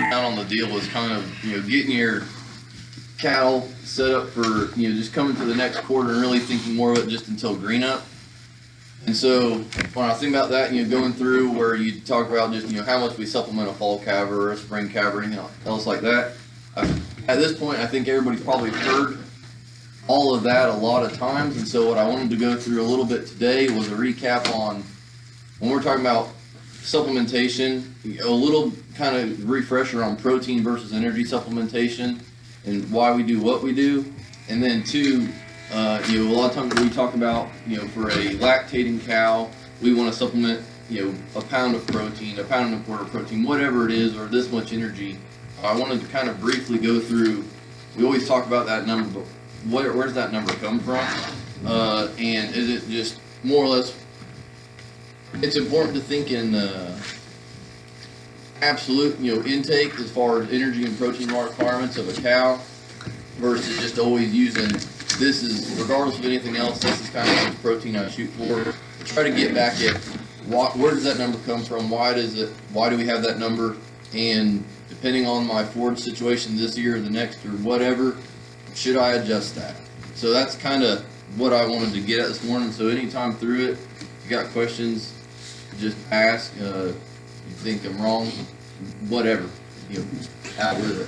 down on the deal was kind of, getting your cattle set up for, just coming to the next quarter and really thinking more of it just until green up. And so when I think about that, going through where you talk about just, how much we supplement a fall calf or a spring calf or anything else like that, at this point, I think everybody's probably heard all of that a lot of times. And so what I wanted to go through a little bit today was a recap on when we're talking about supplementation, a little kind of refresher on protein versus energy supplementation and why we do what we do. And then two, a lot of times we talk about, for a lactating cow, we want to supplement, a pound of protein, a pound and a quarter of protein, whatever it is, or this much energy. I wanted to kind of briefly go through, we always talk about that number, but where's that number come from? And is it just more or less, it's important to think in absolute, intake as far as energy and protein requirements of a cow versus just always using, this is, regardless of anything else, this is kind of the protein I shoot for. Try to get back at where does that number come from? Why do we have that number? And depending on my forage situation this year or the next or whatever, should I adjust that? So that's kind of what I wanted to get at this morning. So anytime through it, if you got questions, just ask. You think I'm wrong, whatever, out with it.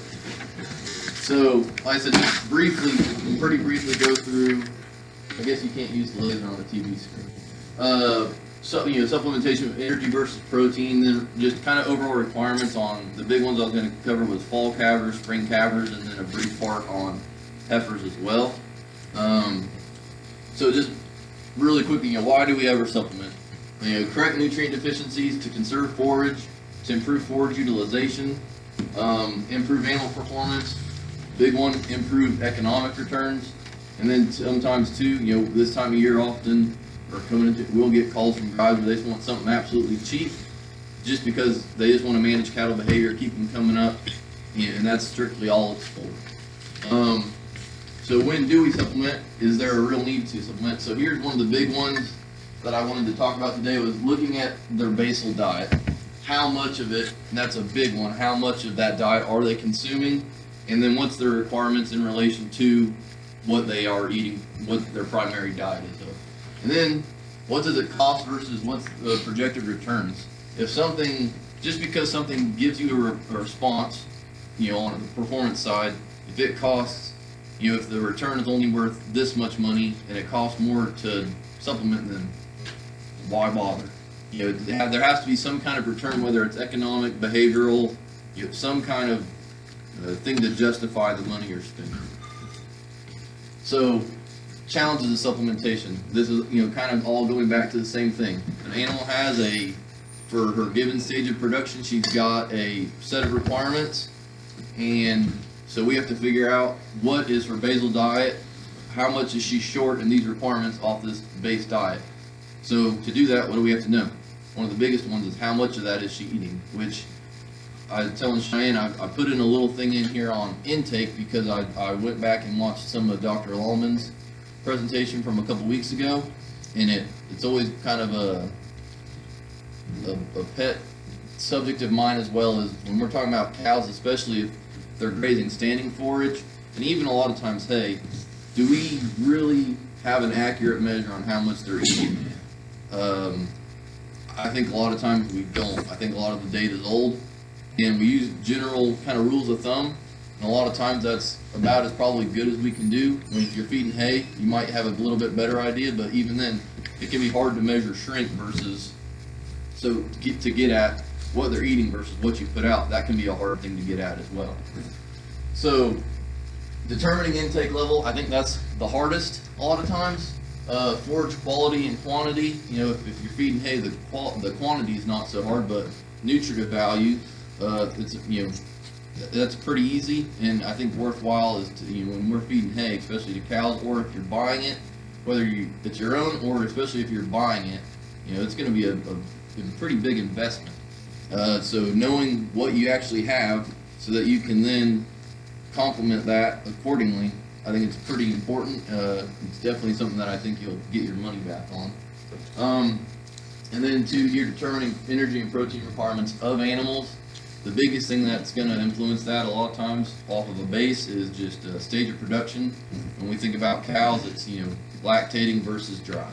So, like I said, just pretty briefly go through, I guess you can't use the laser on the TV screen. So, supplementation of energy versus protein, then just kind of overall requirements on the big ones I was going to cover was fall calvers, spring calvers, and then a brief part on heifers as well. So just really quickly, why do we ever supplement? Correct nutrient deficiencies to conserve forage, to improve forage utilization, improve animal performance, big one, improve economic returns, and then sometimes too, this time of year often, or coming into, we'll get calls from guys where they just want something absolutely cheap, just because they just want to manage cattle behavior, keep them coming up, and that's strictly all it's for. So when do we supplement? Is there a real need to supplement? So here's one of the big ones that I wanted to talk about today was looking at their basal diet. How much of it, and that's a big one, how much of that diet are they consuming? And then what's their requirements in relation to what they are eating, what their primary diet is of. And then what does it cost versus what's the projected returns? If something, just because something gives you a response, on the performance side, if it costs, if the return is only worth this much money and it costs more to supplement, then why bother? There has to be some kind of return, whether it's economic, behavioral, some kind of thing to justify the money you're spending. So, challenges of supplementation. This is, kind of all going back to the same thing. An animal has for her given stage of production, she's got a set of requirements, and so we have to figure out what is her basal diet, how much is she short in these requirements off this base diet. So to do that, what do we have to know? One of the biggest ones is how much of that is she eating, which I was telling Cheyenne, I put in a little thing in here on intake because I went back and watched some of Dr. Lallman's presentation from a couple weeks ago, and it's always kind of a pet subject of mine, as well as when we're talking about cows, especially if they're grazing standing forage, and even a lot of times hay, do we really have an accurate measure on how much they're eating? I think a lot of times we don't. I think a lot of the data is old, and we use general kind of rules of thumb, and a lot of times that's about as probably good as we can do. If you're feeding hay, you might have a little bit better idea, but even then, it can be hard to measure shrink versus, so to get at what they're eating versus what you put out, that can be a hard thing to get at as well. So determining intake level, I think that's the hardest a lot of times. Forage quality and quantity, if you're feeding hay, the quantity is not so hard, but nutrient value, that's pretty easy, and I think worthwhile is to, when we're feeding hay, especially to cows, or if you're buying it, whether it's your own, or especially if you're buying it, it's going to be a pretty big investment. So knowing what you actually have so that you can then complement that accordingly, I think it's pretty important. It's definitely something that I think you'll get your money back on. And then two, you're determining energy and protein requirements of animals. The biggest thing that's going to influence that a lot of times off of a base is just stage of production. When we think about cows, it's lactating versus dry.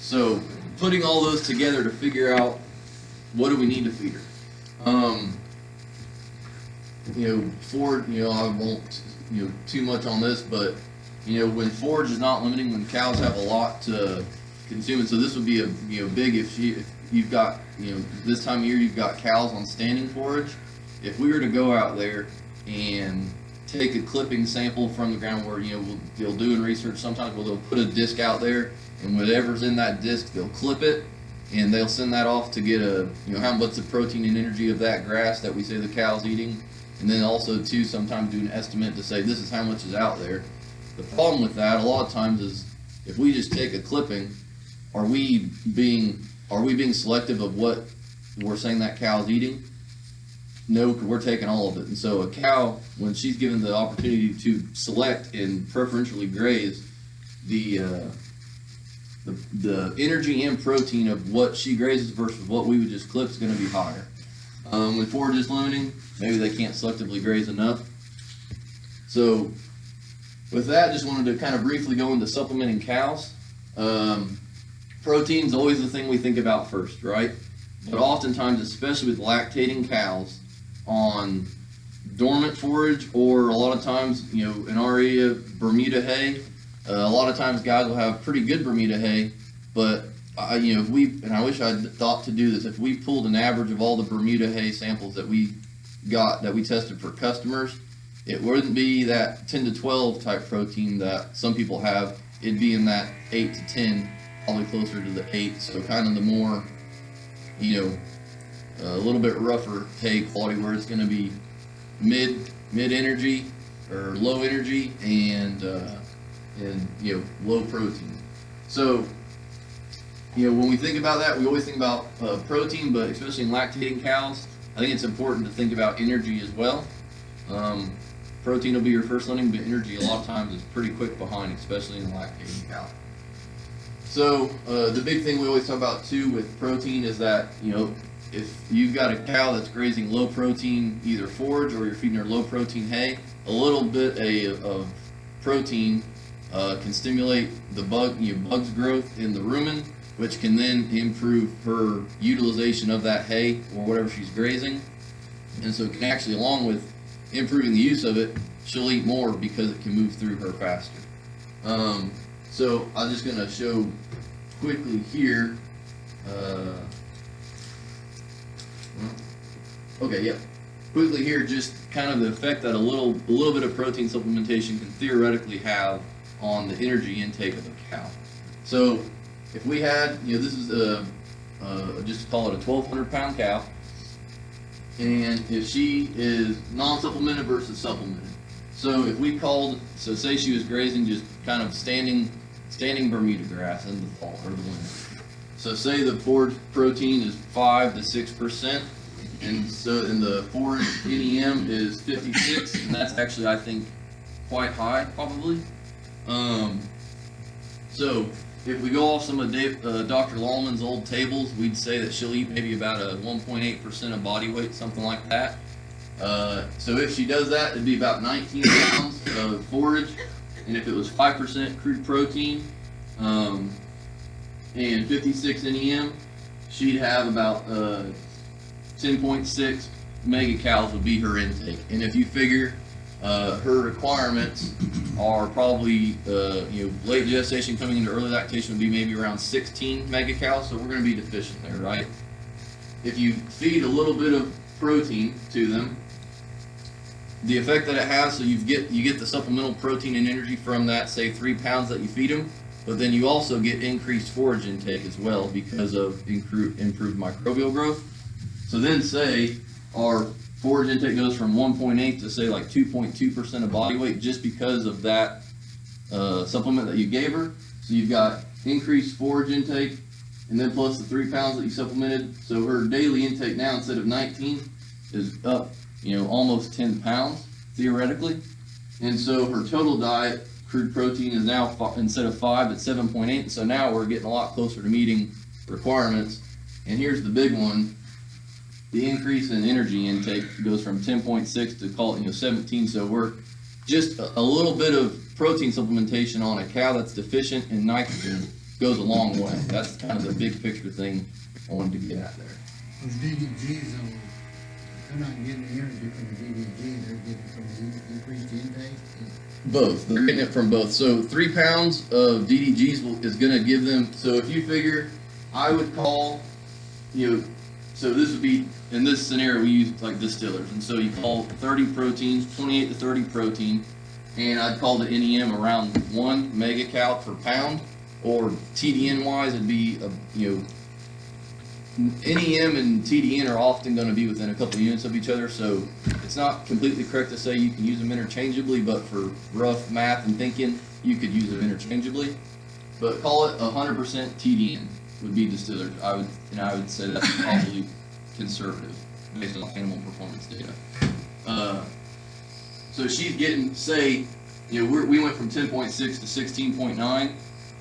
So putting all those together to figure out what do we need to feed her. Forage, I won't too much on this, but when forage is not limiting, when cows have a lot to consume, and so this would be a big if you've got this time of year you've got cows on standing forage. If we were to go out there and take a clipping sample from the ground, where they'll do in research sometimes where they'll put a disc out there, and whatever's in that disc they'll clip it, and they'll send that off to get how much the protein and energy of that grass that we say the cow's eating, and then also too sometimes do an estimate to say this is how much is out there. The problem with that a lot of times is if we just take a clipping, are we being selective of what we're saying that cow's eating? No, because we're taking all of it. And so a cow, when she's given the opportunity to select and preferentially graze, the energy and protein of what she grazes versus what we would just clip is going to be higher. When forage is limiting, maybe they can't selectively graze enough. So with that, just wanted to kind of briefly go into supplementing cows. Protein is always the thing we think about first, right? But oftentimes, especially with lactating cows, on dormant forage, or a lot of times, in our area, Bermuda hay. A lot of times, guys will have pretty good Bermuda hay, but if we, and I wish I'd thought to do this, if we pulled an average of all the Bermuda hay samples that we tested for customers, it wouldn't be that 10 to 12 type protein that some people have. It'd be in that 8 to 10, probably closer to the 8. So kind of the more, a little bit rougher hay quality, where it's going to be mid energy or low energy and low protein. So when we think about that, we always think about protein, but especially in lactating cows, I think it's important to think about energy as well. Protein will be your first learning, but energy a lot of times is pretty quick behind, especially in a lactating cow. So the big thing we always talk about too with protein is that if you've got a cow that's grazing low protein either forage or you're feeding her low protein hay, a little bit of protein can stimulate the bug's growth in the rumen, which can then improve her utilization of that hay or whatever she's grazing. And so it can actually, along with improving the use of it, she'll eat more because it can move through her faster. So I'm just going to show quickly here. Quickly here, just kind of the effect that a little bit of protein supplementation can theoretically have on the energy intake of a cow. So if we had, this is just call it a 1,200 pound cow, and if she is non-supplemented versus supplemented. So if we called, say she was grazing just kind of standing Bermuda grass in the fall or the winter. So say the forage protein is 5 to 6%, and so in the forage NEM is 56, and that's actually, I think, quite high probably. So if we go off some of Dr. Lallman's old tables, we'd say that she'll eat maybe about a 1.8% of body weight, something like that. So if she does that, it'd be about 19 pounds of forage, and if it was 5% crude protein and 56 NEM, she'd have about 10.6 megacals would be her intake. And if you figure her requirements are probably, late gestation coming into early lactation would be maybe around 16 megacals, so we're going to be deficient there, right? If you feed a little bit of protein to them, the effect that it has, so you get the supplemental protein and energy from that, say 3 pounds that you feed them, but then you also get increased forage intake as well because of improved microbial growth. So then say our forage intake goes from 1.8 to say like 2.2% of body weight just because of that supplement that you gave her. So you've got increased forage intake and then plus the 3 pounds that you supplemented. So her daily intake now, instead of 19, is up, almost 10 pounds theoretically. And so her total diet, crude protein, is now, instead of 5, it's 7.8. So now we're getting a lot closer to meeting requirements. And here's the big one. the increase in energy intake goes from 10.6 to call it 17. So we're just a little bit of protein supplementation on a cow that's deficient in nitrogen goes a long way. That's kind of the big picture thing I wanted to get at there. Those DDGs, they're not getting the energy from the DDG, they're getting it from the increased intake? Both. They're getting it from both. So 3 pounds of DDGs is going to give them, so if you figure, I would call, so this would be, in this scenario, we use like distillers. And so you call 30 proteins, 28 to 30 protein, and I'd call the NEM around 1 megacal per pound, or TDN wise, it'd be, NEM and TDN are often going to be within a couple units of each other, so it's not completely correct to say you can use them interchangeably, but for rough math and thinking, you could use them interchangeably. But call it 100% TDN would be distillers. I would say that's probably conservative based on animal performance data. So she's getting, say, we went from 10.6 to 16.9.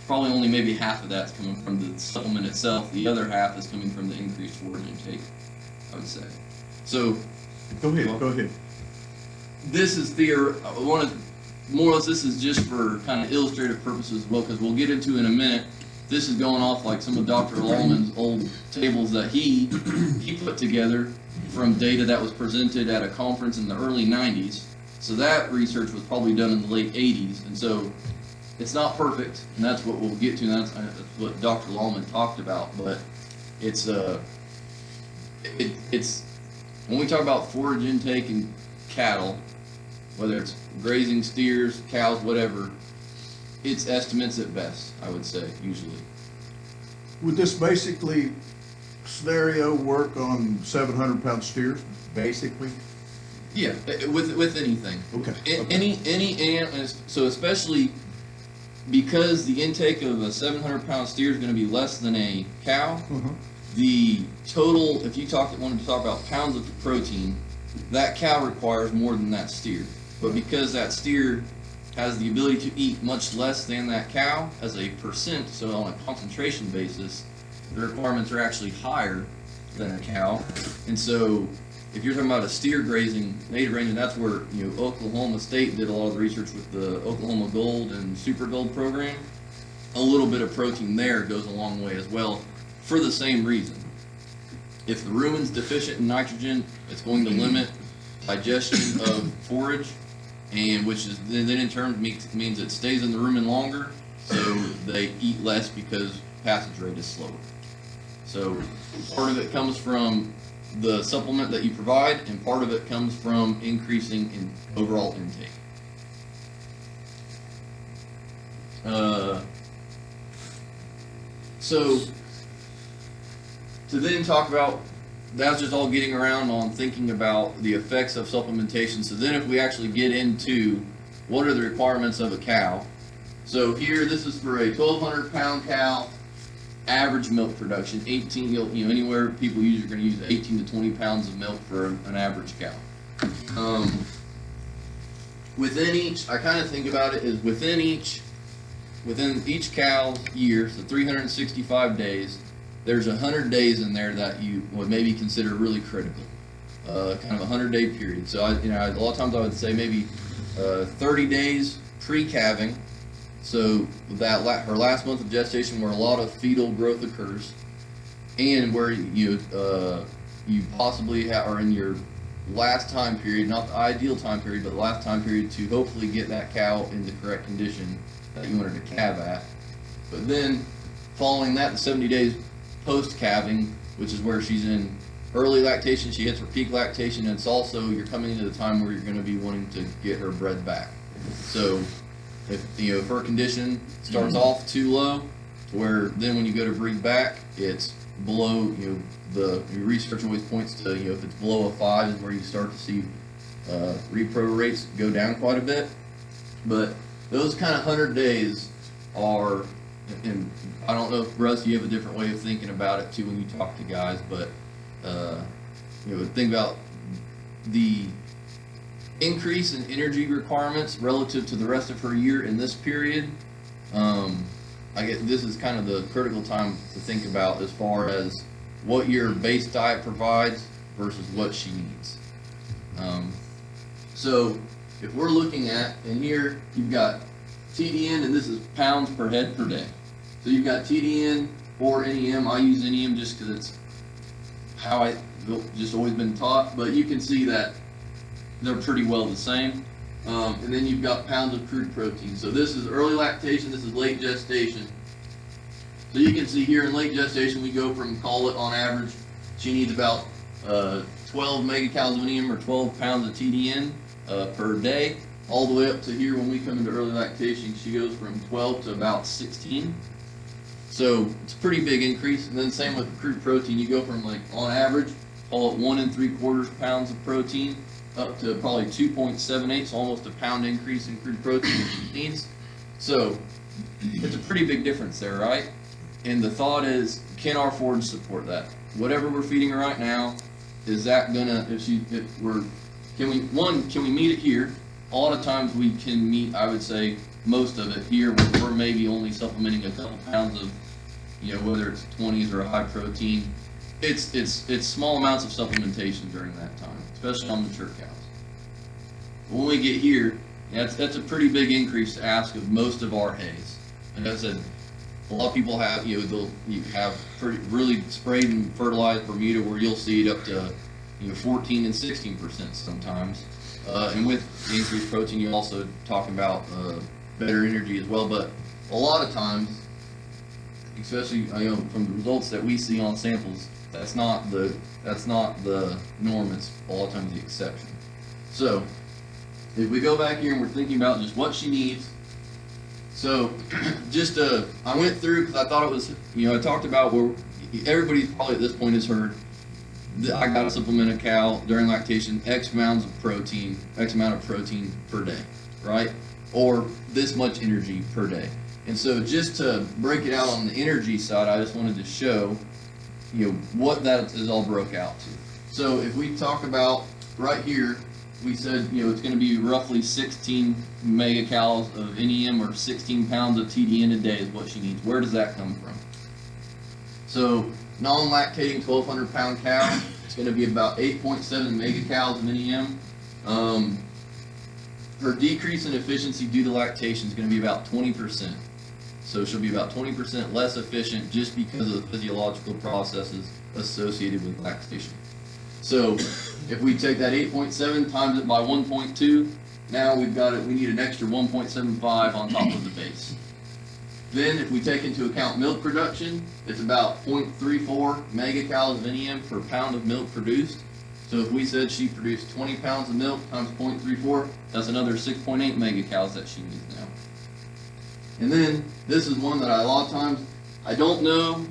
Probably only maybe half of that's coming from the supplement itself. The other half is coming from the increased forage intake, I would say. So, go ahead. This is more or less this is just for kind of illustrative purposes as well, because we'll get into in a minute. This is going off like some of Dr. Lallman's old tables that he put together from data that was presented at a conference in the early 90s. So that research was probably done in the late 80s, and so it's not perfect, and that's what we'll get to, and that's what Dr. Lallman talked about, but it's when we talk about forage intake in cattle, whether it's grazing steers, cows, whatever, it's estimates at best, I would say, usually. Would this basically scenario work on 700-pound steers, basically? Yeah, with anything. Okay. Any animal, so especially because the intake of a 700-pound steer is going to be less than a cow, the total, if you wanted to talk about pounds of protein, that cow requires more than that steer. But because that steer has the ability to eat much less than that cow as a percent, so on a concentration basis, the requirements are actually higher than a cow. And so if you're talking about a steer grazing native range, and that's where Oklahoma State did a lot of the research with the Oklahoma Gold and Super Gold program, a little bit of protein there goes a long way as well for the same reason. If the rumen's deficient in nitrogen, it's going to limit digestion of forage, and which is then in turn means it stays in the rumen longer, so they eat less because passage rate is slower. So part of it comes from the supplement that you provide, and part of it comes from increasing in overall intake. So to then talk about, that's just all getting around on thinking about the effects of supplementation. So then if we actually get into what are the requirements of a cow. So here, this is for a 1,200-pound cow, average milk production, 18, anywhere people usually are going to use 18 to 20 pounds of milk for an average cow. Within each, I kind of think about it as within each cow's year, so 365 days, there's 100 days in there that you would maybe consider really critical, kind of a 100-day period. So a lot of times I would say maybe 30 days pre-calving. So that her last month of gestation, where a lot of fetal growth occurs, and where you possibly are in your last time period, not the ideal time period, but the last time period to hopefully get that cow in the correct condition that you wanted to calve at. But then following that, the 70 days post-calving, which is where she's in early lactation, she hits her peak lactation, and it's also, you're coming into the time where you're going to be wanting to get her bred back. So if her condition starts off too low, to where then when you go to breed back, it's below, the research always points to, if it's below a 5 is where you start to see repro rates go down quite a bit. But those kind of 100 days are, and I don't know if Russ, you have a different way of thinking about it too when you talk to guys, but think about the increase in energy requirements relative to the rest of her year in this period. I guess this is kind of the critical time to think about as far as what your base diet provides versus what she needs. So if we're looking at, and here you've got TDN, and this is pounds per head per day. So you've got TDN or NEM. I use NEM just because it's how I just always been taught, but you can see that they're pretty well the same. And then you've got pounds of crude protein. So this is early lactation, this is late gestation. So you can see here in late gestation, we go from, call it on average, she needs about 12 megacalories of NEM or 12 pounds of TDN per day, all the way up to here when we come into early lactation, she goes from 12 to about 16. So it's a pretty big increase. And then same with crude protein, you go from, like, on average, call it 1 3/4 pounds of protein up to probably 2.78, so almost a pound increase in crude protein that she needs. So it's a pretty big difference there, right? And the thought is, can our forage support that? Whatever we're feeding her right now, is that gonna, can we meet it here? A lot of times we can meet, I would say, most of it here, where we're maybe only supplementing a couple pounds of, whether it's 20s or a high protein. It's small amounts of supplementation during that time, especially on mature cows. When we get here, that's a pretty big increase to ask of most of our hays. Like I said, a lot of people have, you have really sprayed and fertilized Bermuda where you'll see it up to 14 and 16% sometimes. And with the increased protein, you're also talking about better energy as well. But a lot of times, especially from the results that we see on samples, that's not the norm. It's a lot of times the exception. So if we go back here and we're thinking about just what she needs. So just I went through because I thought it was, I talked about where everybody probably at this point has heard that I got to supplement a cow during lactation X amount of protein per day, right? Or this much energy per day. And so just to break it out on the energy side, I just wanted to show what that is all broke out to. So if we talk about right here, we said it's going to be roughly 16 megacalories of NEM or 16 pounds of TDN a day is what she needs. Where does that come from? So non-lactating 1,200 pound cow, it's going to be about 8.7 megacalories of NEM. Her decrease in efficiency due to lactation is going to be about 20%. So she'll be about 20% less efficient just because of the physiological processes associated with lactation. So if we take that 8.7 times it by 1.2, now we need an extra 1.75 on top of the base. Then if we take into account milk production, it's about 0.34 megacalories of NEM per pound of milk produced. So if we said she produced 20 pounds of milk times 0.34, that's another 6.8 megacalories that she needs now. And then this is one that a lot of times, I don't know,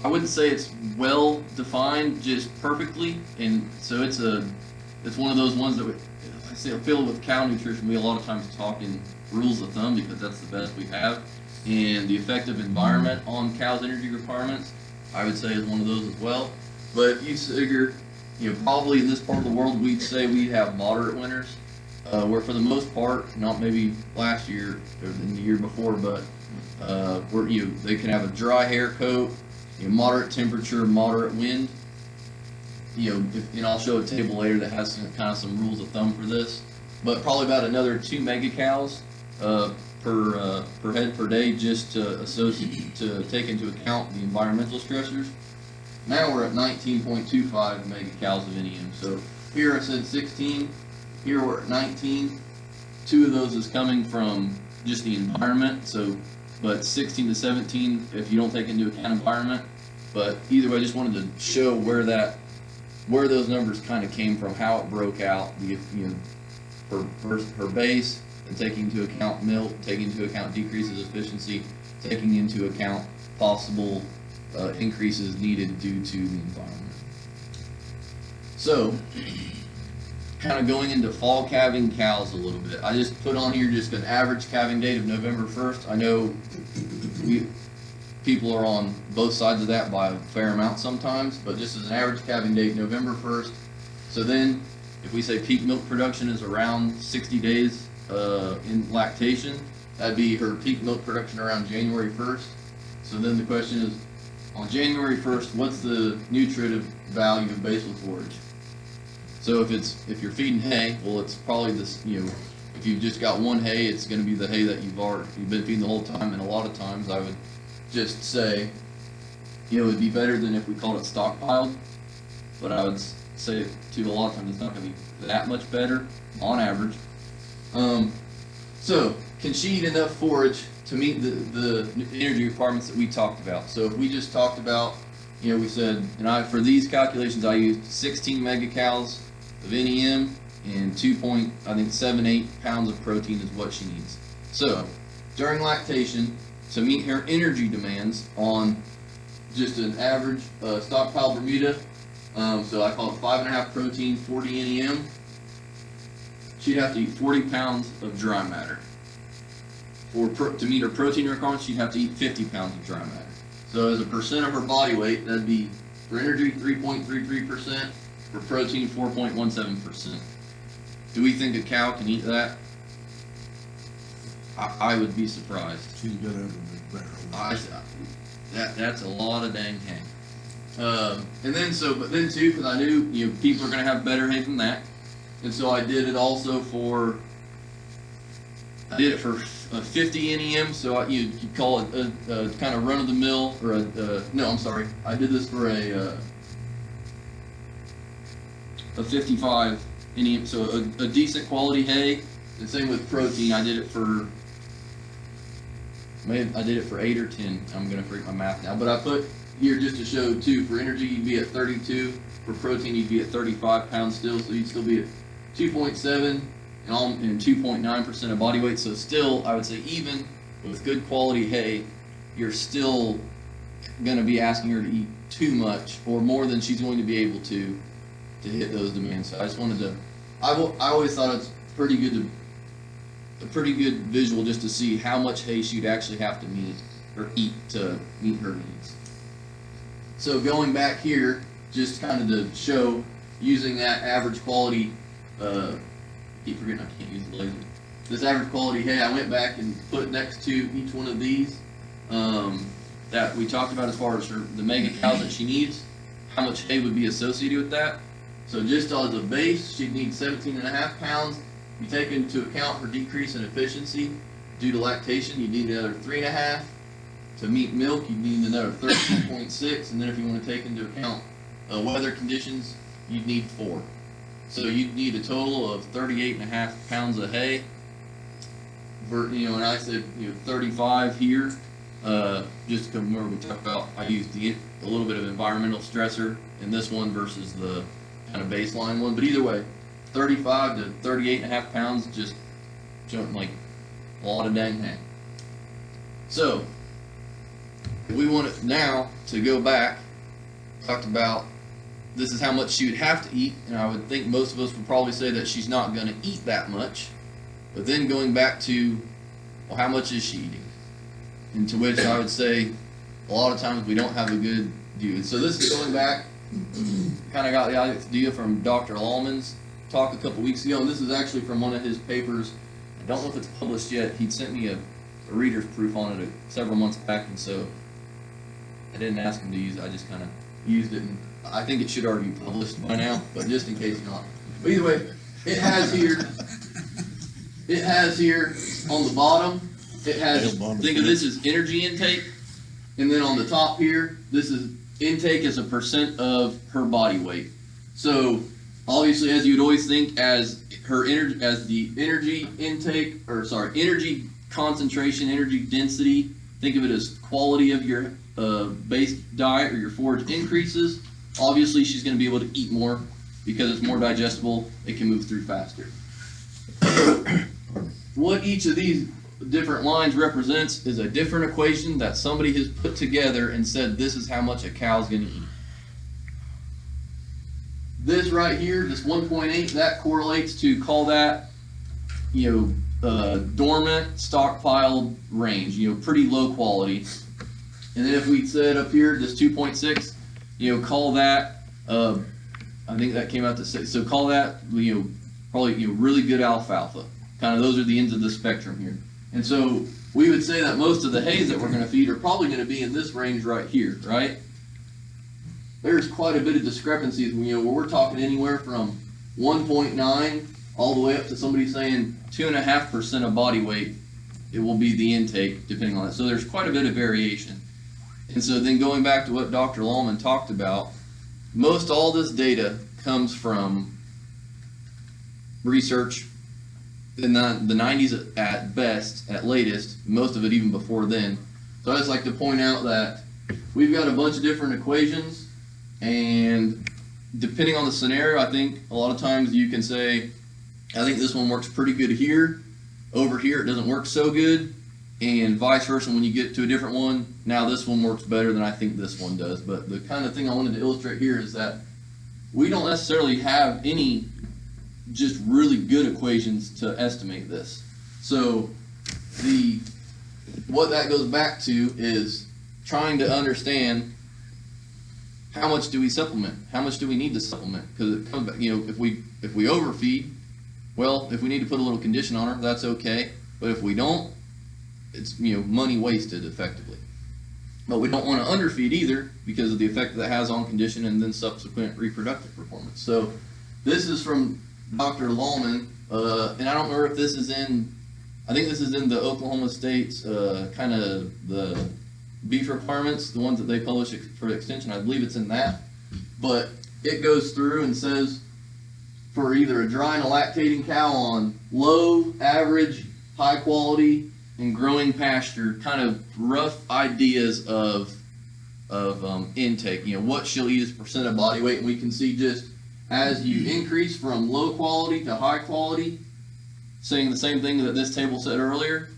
I wouldn't say it's well defined just perfectly, and so it's one of those ones that I feel with cow nutrition, we a lot of times talk in rules of thumb because that's the best we have, and the effective environment on cows' energy requirements, I would say is one of those as well. But if you figure, probably in this part of the world, we'd say we have moderate winters, where for the most part, not maybe last year or the year before, but where they can have a dry hair coat, moderate temperature, moderate wind. And I'll show a table later that has some rules of thumb for this, but probably about another 2 megacalories per head per day just to take into account the environmental stressors. Now we're at 19.25 megacalories of NEM. So here I said 16, here we're at 19. 2 of those is coming from just the environment, but 16 to 17 if you don't take into account environment. But either way, I just wanted to show where those numbers kind of came from, how it broke out, per base, and taking into account milk, taking into account decreases of efficiency, taking into account possible increases needed due to the environment. So, kind of going into fall calving cows a little bit. I just put on here just an average calving date of November 1st. I know people are on both sides of that by a fair amount sometimes, but just as an average calving date, November 1st. So then, if we say peak milk production is around 60 days in lactation, that'd be her peak milk production around January 1st. So then the question is, on January 1st, what's the nutritive value of basal forage? So if you're feeding hay, well, it's probably this, if you've just got one hay, it's going to be the hay that you've been feeding the whole time. And a lot of times I would just say, it would be better than if we called it stockpiled. But I would say too, a lot of times it's not going to be that much better on average. So can she eat enough forage to meet the energy requirements that we talked about? So if we just talked about, we said, for these calculations I used 16 megacals of NEM and 2.78 pounds of protein is what she needs. So during lactation, to meet her energy demands on just an average stockpile Bermuda, so I call it 5.5 protein, 40 NEM, she'd have to eat 40 pounds of dry matter. To meet her protein requirements, she'd have to eat 50 pounds of dry matter. So as a percent of her body weight, that'd be for energy 3.33%, for protein 4.17%. Do we think a cow can eat that? I would be surprised. She's got to have a big barrel. That's a lot of dang hay. But then too, because I knew people are going to have better hay than that, and so I did it also for 50 NEM. So you call it a kind of run of the mill, or I did this for a 55 NEM. So a decent quality hay. The same with protein. I did it for 8 or 10. I'm gonna freak my math now, but I put here just to show too. For energy, you'd be at 32. For protein, you'd be at 35 pounds still. So you'd still be at 2.7 and 2.9% of body weight. So still, I would say even with good quality hay, you're still gonna be asking her to eat too much or more than she's going to be able to hit those demands. So I just wanted to. I always thought it's a pretty good visual just to see how much hay she'd actually have to eat to meet her needs. So going back here, just kind of to show using that average quality, keep forgetting I can't use the laser. This average quality hay, I went back and put next to each one of these that we talked about as far as the mega cows that she needs, how much hay would be associated with that. So just as a base, she'd need 17.5 pounds. You take into account her decrease in efficiency due to lactation, you need another 3.5. To meet milk, you need another 13.6, and then if you want to take into account weather conditions, you'd need 4. So you'd need a total of 38.5 pounds of hay. And I said 35 here. Just to remember, we talked about I used a little bit of environmental stressor in this one versus the kind of baseline one, but either way, 35 to 38.5 pounds, just like a lot of dang hay. So we want it now to go back. Talked about this is how much she would have to eat, and I would think most of us would probably say that she's not going to eat that much. But then going back to, well, how much is she eating? And to which I would say a lot of times we don't have a good view. So this is going back, kind of got the idea from Dr. Lallman's talk a couple weeks ago, and this is actually from one of his papers. I don't know if it's published yet. He'd sent me a reader's proof on it several months back, and so I didn't ask him to use it. I just kind of used it, and I think it should already be published by now, but just in case not. But either way, it has here on the bottom, it has, think of this as energy intake, and then on the top here, this is intake as a percent of her body weight. So obviously, as you'd always think, as the energy intake, energy concentration, energy density, think of it as quality of your base diet or your forage increases. Obviously, she's going to be able to eat more because it's more digestible. It can move through faster. What each of these different lines represents is a different equation that somebody has put together and said this is how much a cow's going to eat. This right here, this 1.8, that correlates to, call that, dormant stockpiled range, pretty low quality. And then if we said up here, this 2.6, call that, I think that came out to 6. So call that, probably, really good alfalfa. Kind of those are the ends of the spectrum here. And so we would say that most of the hays that we're going to feed are probably going to be in this range right here, right? There's quite a bit of discrepancies, where we're talking anywhere from 1.9 all the way up to somebody saying 2.5% of body weight. It will be the intake, depending on it. So there's quite a bit of variation. And so then going back to what Dr. Lallman talked about, most all this data comes from research in the 90s at best, at latest, most of it even before then. So I just like to point out that we've got a bunch of different equations, and depending on the scenario, I think a lot of times you can say, I think this one works pretty good here. Over here it doesn't work so good, and vice versa. When you get to a different one, now this one works better than I think this one does. But the kind of thing I wanted to illustrate here is that we don't necessarily have any just really good equations to estimate this. So what that goes back to is trying to understand, how much do we supplement? How much do we need to supplement? Because it comes back, if we overfeed, well, if we need to put a little condition on her, that's okay. But if we don't, it's money wasted effectively. But we don't want to underfeed either, because of the effect that has on condition and then subsequent reproductive performance. So this is from Dr. Lallman, and I don't remember if this is in, I think this is in the Oklahoma State's kind of the beef requirements, the ones that they publish for extension. I believe it's in that. But it goes through and says, for either a dry and a lactating cow on low, average, high quality, and growing pasture, kind of rough ideas of intake. What she'll eat as percent of body weight, and we can see just as you increase from low quality to high quality, saying the same thing that this table said earlier,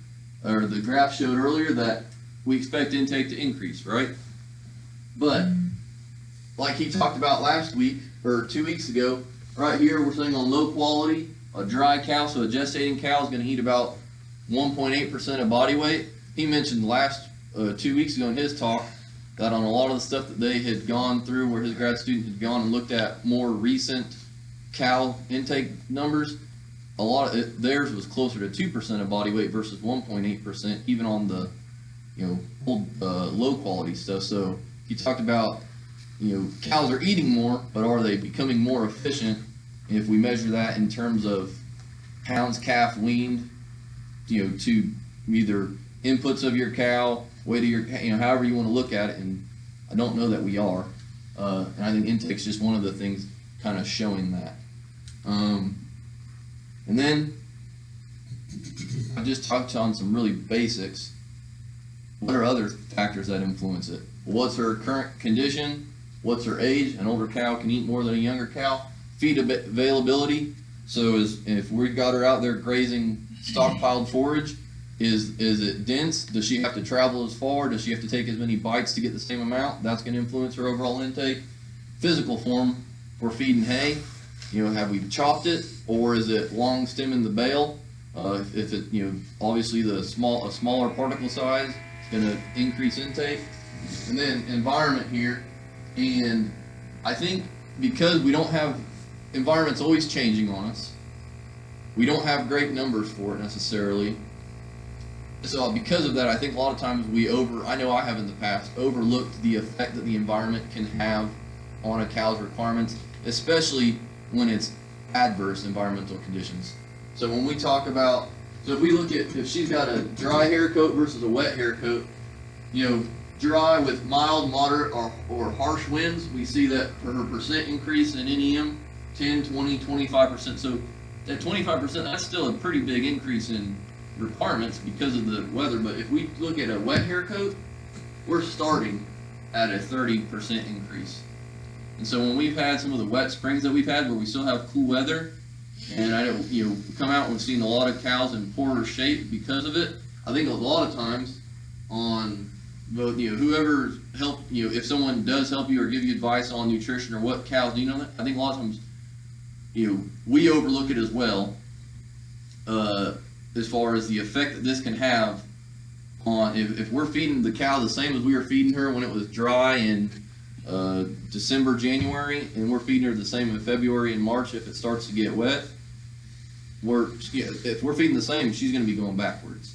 or the graph showed earlier, that we expect intake to increase, right? But like he talked about last week or 2 weeks ago, right here we're saying on low quality, a dry cow, so a gestating cow is going to eat about 1.8% of body weight. He mentioned 2 weeks ago in his talk that on a lot of the stuff that they had gone through, where his grad student had gone and looked at more recent cow intake numbers, a lot of theirs was closer to 2% of body weight versus 1.8%, even on the old low quality stuff. So he talked about cows are eating more, but are they becoming more efficient? And if we measure that in terms of pounds calf weaned, to either inputs of your cow, weight of your, however you want to look at it, and I don't know that we are. And I think intake's just one of the things kind of showing that. And then I just touched on some really basics. What are other factors that influence it? What's her current condition? What's her age? An older cow can eat more than a younger cow. Feed availability. So if we've got her out there grazing stockpiled forage, is it dense? Does she have to travel as far? Does she have to take as many bites to get the same amount? That's going to influence her overall intake. Physical form for feeding hay. Have we chopped it, or is it long stem in the bale? If it, obviously a smaller particle size is going to increase intake. And then environment here, and I think because we don't have, environment's always changing on us. We don't have great numbers for it necessarily. So because of that, I think a lot of times I know I have in the past, overlooked the effect that the environment can have on a cow's requirements, especially when it's adverse environmental conditions. So when we talk about, if we look at, if she's got a dry hair coat versus a wet hair coat, dry with mild, moderate, or harsh winds, we see that for her percent increase in NEM, 10, 20, 25%. So that 25%, that's still a pretty big increase in requirements because of the weather. But if we look at a wet hair coat, we're starting at a 30% increase. And so when we've had some of the wet springs that we've had where we still have cool weather, and I know, come out and we've seen a lot of cows in poorer shape because of it, I think a lot of times on both, whoever help, if someone does help you or give you advice on nutrition or what cows need on it, I think a lot of times, we overlook it as well, as far as the effect that this can have on, if we're feeding the cow the same as we were feeding her when it was dry in December, January, and we're feeding her the same in February and March if it starts to get wet, if we're feeding the same, she's going to be going backwards.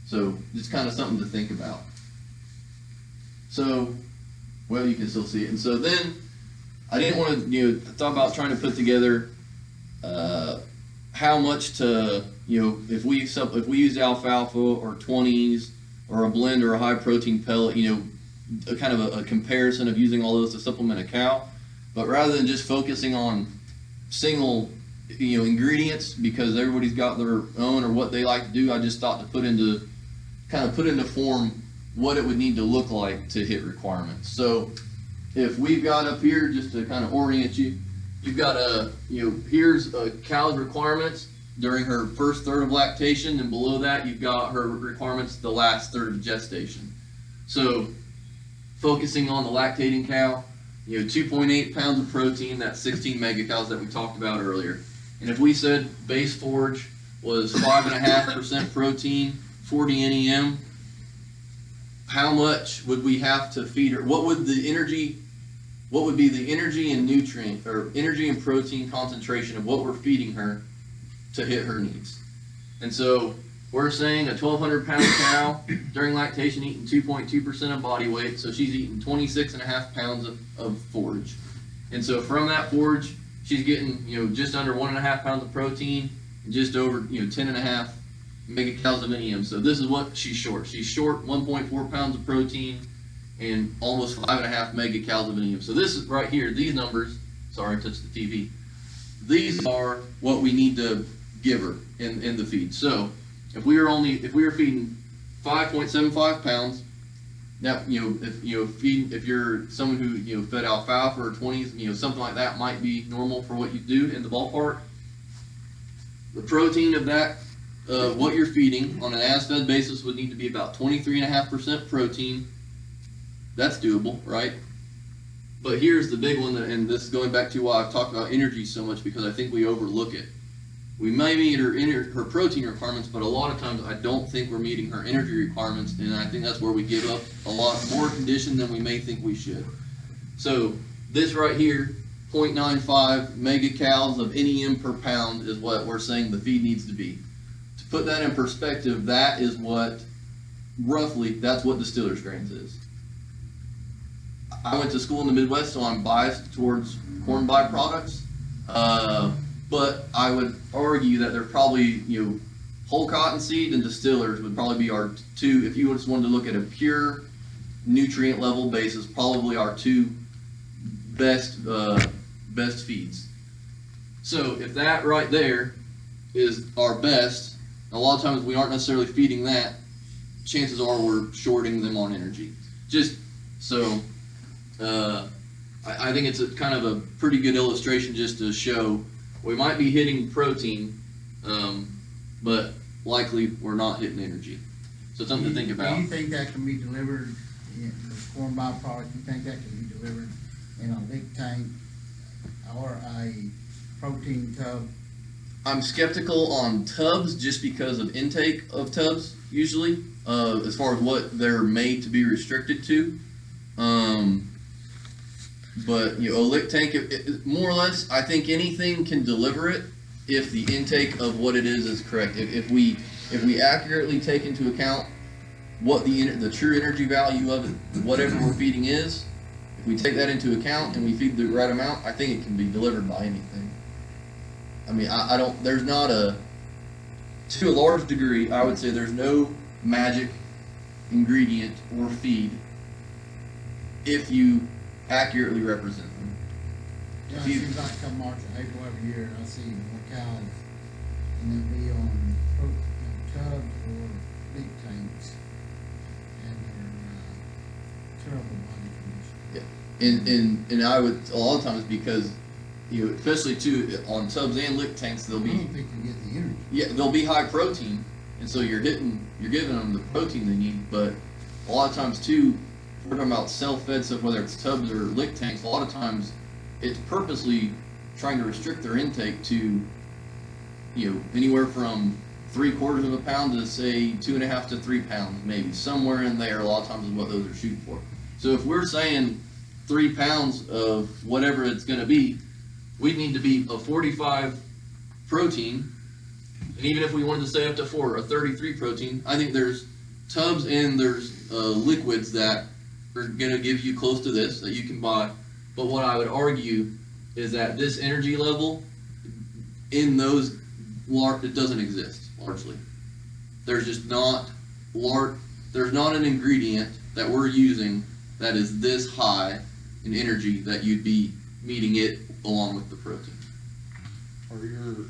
So just kind of something to think about. So, well, you can still see it. And so then I didn't want to, thought about trying to put together how much to, if we use alfalfa or 20s or a blend or a high protein pellet, a kind of a comparison of using all those to supplement a cow. But rather than just focusing on single, ingredients because everybody's got their own or what they like to do, I just thought to put into form what it would need to look like to hit requirements. So if we've got up here, just to kind of orient you, you've got here's a cow's requirements during her first third of lactation, and below that you've got her requirements the last third of gestation. So focusing on the lactating cow, 2.8 pounds of protein, that's 16 megacals that we talked about earlier. And if we said base forage was 5.5% protein, 40 NEM, how much would we have to feed her? What would be the energy and nutrient, or energy and protein concentration of what we're feeding her to hit her needs? And so we're saying a 1,200 pound cow during lactation eating 2.2% of body weight, so she's eating 26.5 pounds of forage. And so from that forage, she's getting just under 1.5 pounds of protein and just over 10.5 megacals of NEM. So this is what she's short. She's short 1.4 pounds of protein and almost 5.5 megacals of NEM. So this is right here, these numbers, sorry, I touched the TV. These are what we need to give her in the feed. So if we were feeding 5.75 pounds, now if you're someone who fed alfalfa or 20s, something like that might be normal for what you do in the ballpark. The protein of that, what you're feeding on an as-fed basis would need to be about 23.5% protein. That's doable, right? But here's the big one, and this is going back to why I've talked about energy so much, because I think we overlook it. We may meet her protein requirements, but a lot of times I don't think we're meeting her energy requirements, and I think that's where we give up a lot more condition than we may think we should. So this right here, 0.95 megacals of NEM per pound is what we're saying the feed needs to be. To put that in perspective, that is what, roughly, that's what distiller's grains is. I went to school in the Midwest, so I'm biased towards corn byproducts. But I would argue that they're probably, whole cottonseed and distillers would probably be our two, if you just wanted to look at a pure nutrient level basis, probably our two best feeds. So if that right there is our best, a lot of times we aren't necessarily feeding that, chances are we're shorting them on energy. Just so, I think it's a kind of a pretty good illustration just to show we might be hitting protein, but likely we're not hitting energy. So something to think about. Do you think that can be delivered, the corn byproduct, you think that can be delivered in a lick tank or a protein tub? I'm skeptical on tubs just because of intake of tubs, usually, as far as what they're made to be restricted to. But a lick tank, more or less, I think anything can deliver it if the intake of what it is correct. If we accurately take into account what the true energy value of it, whatever we're feeding is, if we take that into account and we feed the right amount, I think it can be delivered by anything. I mean, there's not to a large degree, I would say there's no magic ingredient or feed if you accurately represent them. Yeah, it seems like come March or April every year, I see more cows, and they'll be on tubs or big tanks, and they're terrible body condition. Yeah, and I would, a lot of times, because especially too on tubs and lick tanks, they'll be. I don't think you get the energy. Yeah, they'll be high protein, and so you're giving them the protein they need. But a lot of times too, we're talking about self-fed stuff, whether it's tubs or lick tanks. A lot of times, it's purposely trying to restrict their intake to, anywhere from 3/4 of a pound to say 2.5 to 3 pounds, maybe somewhere in there. A lot of times is what those are shooting for. So if we're saying 3 pounds of whatever it's going to be, we need to be a 45 protein, and even if we wanted to say up to 4, a 33 protein, I think there's tubs and there's liquids that are going to give you close to this that you can buy. But what I would argue is that this energy level in those it doesn't exist largely. There's just not there's not an ingredient that we're using that is this high in energy that you'd be meeting it along with the protein. Are your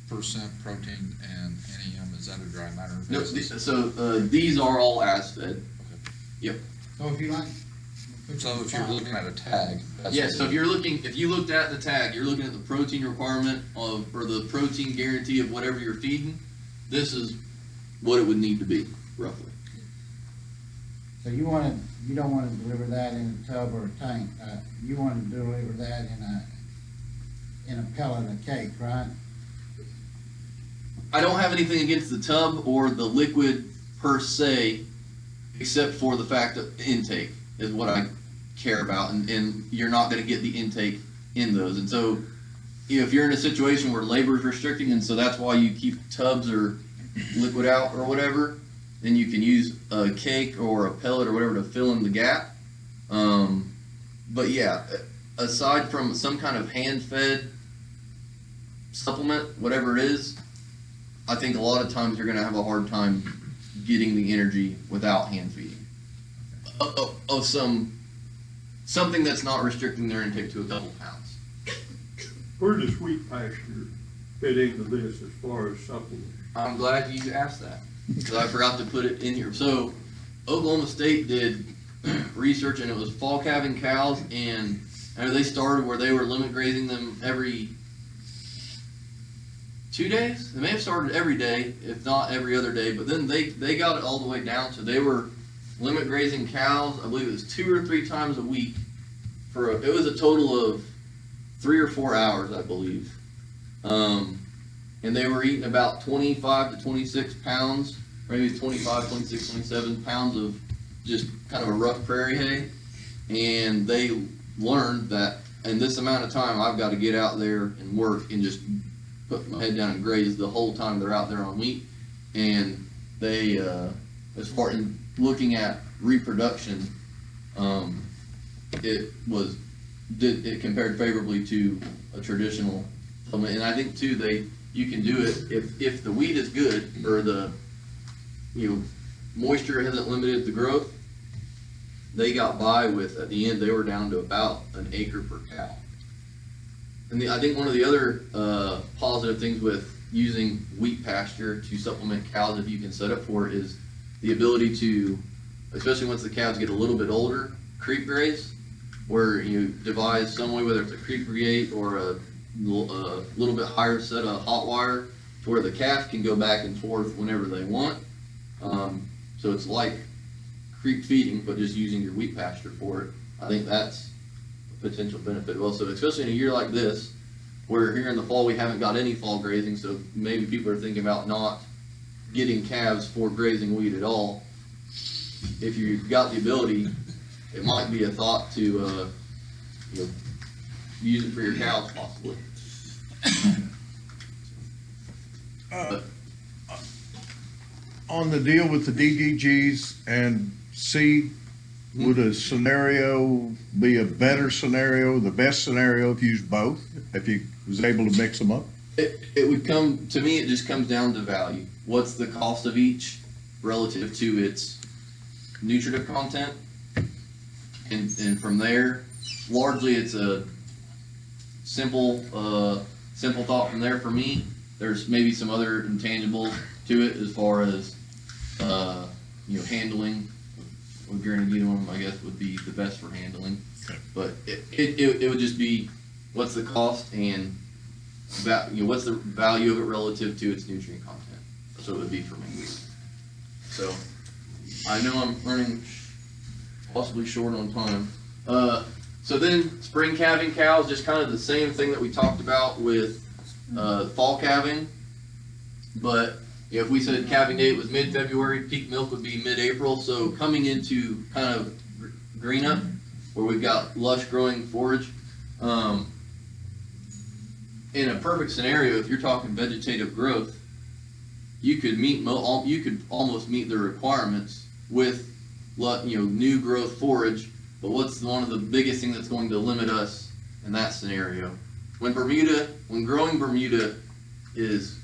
percent protein and NEM, is that a dry matter No, basis? so these are all as fed. Yep. So if you like. So if you're looking at a tag, that's Yeah, what so if you looked at the tag, you're looking at the protein requirement or the protein guarantee of whatever you're feeding. This is what it would need to be, roughly. So you don't wanna deliver that in a tub or a tank, you wanna deliver that in a pellet of cake, right? I don't have anything against the tub or the liquid per se, except for the fact that intake is what I care about, and you're not going to get the intake in those. And so, if you're in a situation where labor is restricting, and so that's why you keep tubs or liquid out or whatever, then you can use a cake or a pellet or whatever to fill in the gap. But yeah, aside from some kind of hand-fed supplement, whatever it is, I think a lot of times you're going to have a hard time getting the energy without hand feeding of something that's not restricting their intake to a couple pounds. Where does wheat pasture fit into this as far as supplements? I'm glad you asked that because I forgot to put it in here. So Oklahoma State did research, and it was fall calving cows, and they started where they were limit grazing them every 2 days. They may have started every day, if not every other day, but then they got it all the way down to they were limit grazing cows. I believe it was 2 or 3 times a week it was a total of 3 or 4 hours, I believe. And they were eating about 25 to 26 pounds, or maybe 25, 26, 27 pounds of just kind of a rough prairie hay. And they learned that in this amount of time, I've got to get out there and work and just put my head down and graze the whole time they're out there on wheat. And they, as far as looking at reproduction, it compared favorably to a traditional supplement. And I think too, you can do it if the wheat is good or the moisture hasn't limited the growth. They got by with, at the end, they were down to about an acre per cow. And I think one of the other positive things with using wheat pasture to supplement cows, if you can set up for it, is the ability to, especially once the cows get a little bit older, creep graze, where you devise some way, whether it's a creep gate or a little bit higher set of hot wire, to where the calf can go back and forth whenever they want. So it's like creep feeding, but just using your wheat pasture for it. I think that's a potential benefit. Also, especially in a year like this, where here in the fall we haven't got any fall grazing, so maybe people are thinking about not getting calves for grazing wheat at all. If you've got the ability, it might be a thought to use it for your cows possibly. On the deal with the DDGs and C, would a scenario be a better scenario, the best scenario if you used both, if you was able to mix them up? It would come, to me, it just comes down to value. What's the cost of each relative to its nutritive content? And from there, largely it's a simple thought from there for me. There's maybe some other intangibles to it as far as handling. If you're gonna get them, I guess would be the best for handling. But it would just be what's the cost and what's the value of it relative to its nutrient content. That's what it would be for me. So I know I'm running possibly short on time. So then spring calving cows, just kind of the same thing that we talked about with fall calving. But if we said calving date was mid-February, peak milk would be mid-April. So coming into kind of green up, where we've got lush growing forage. In a perfect scenario, if you're talking vegetative growth, you could you could almost meet the requirements with, new growth forage. But what's one of the biggest thing that's going to limit us in that scenario? When growing Bermuda is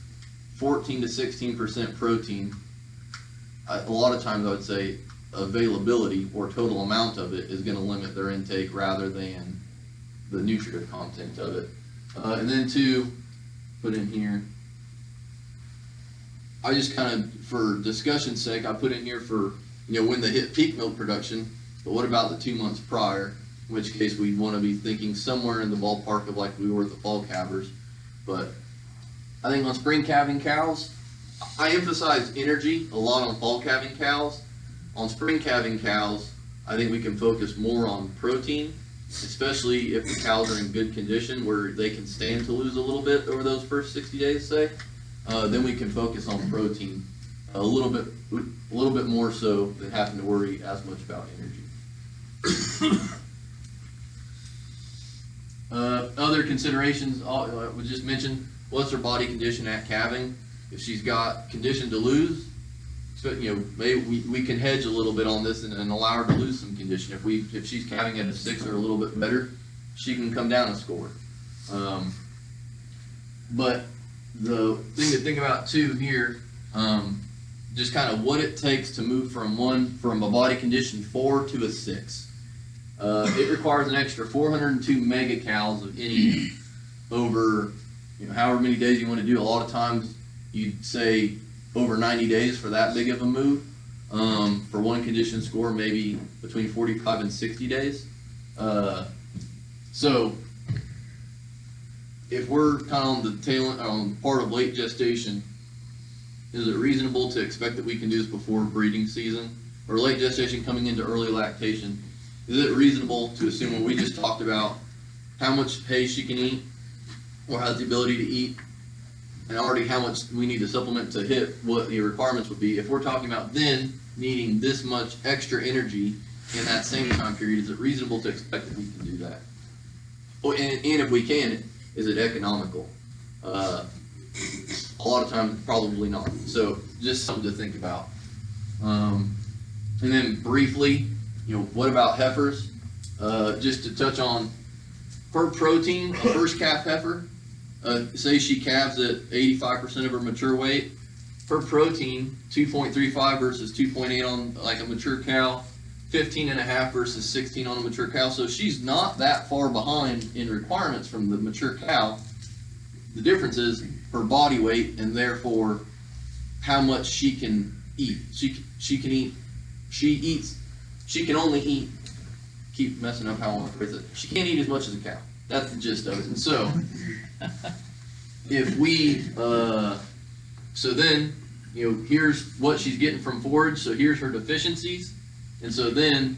14 to 16% protein, a lot of times I would say availability or total amount of it is going to limit their intake rather than the nutritive content of it. And then to put in here, I just kind of, for discussion's sake, I put in here for, when they hit peak milk production, but what about the 2 months prior? In which case we'd want to be thinking somewhere in the ballpark of like we were at the fall calvers. But I think on spring calving cows, I emphasize energy a lot on fall calving cows. On spring calving cows, I think we can focus more on protein, especially if the cows are in good condition where they can stand to lose a little bit over those first 60 days, say. Then we can focus on protein a little bit more so than having to worry as much about energy. Other considerations we just mentioned: what's her body condition at calving? If she's got condition to lose, maybe we can hedge a little bit on this and allow her to lose some condition. If she's calving at a 6 or a little bit better, she can come down a score. But the thing to think about too here, just kind of what it takes to move from a body condition 4 to a 6. It requires an extra 402 megacals of NEM over, however many days you want to do. A lot of times you'd say over 90 days for that big of a move. For one condition score, maybe between 45 and 60 days. So if we're kind of on the part of late gestation, is it reasonable to expect that we can do this before breeding season, or late gestation coming into early lactation? Is it reasonable to assume when we just talked about how much hay she can eat or has the ability to eat, and already how much we need to supplement to hit what the requirements would be, if we're talking about then needing this much extra energy in that same time period, is it reasonable to expect that we can do that? Oh, and if we can, is it economical? A lot of times, probably not. So just something to think about. And then briefly, what about heifers? Just to touch on, per protein, a first calf heifer, say she calves at 85% of her mature weight, per protein, 2.35 versus 2.8 on like a mature cow, 15.5 versus 16 on a mature cow. So she's not that far behind in requirements from the mature cow. The difference is her body weight and therefore how much she can eat. She can only eat, keep messing up how I want to phrase it. She can't eat as much as a cow. That's the gist of it. And so, if we, so then, here's what she's getting from forage. So here's her deficiencies. And so then,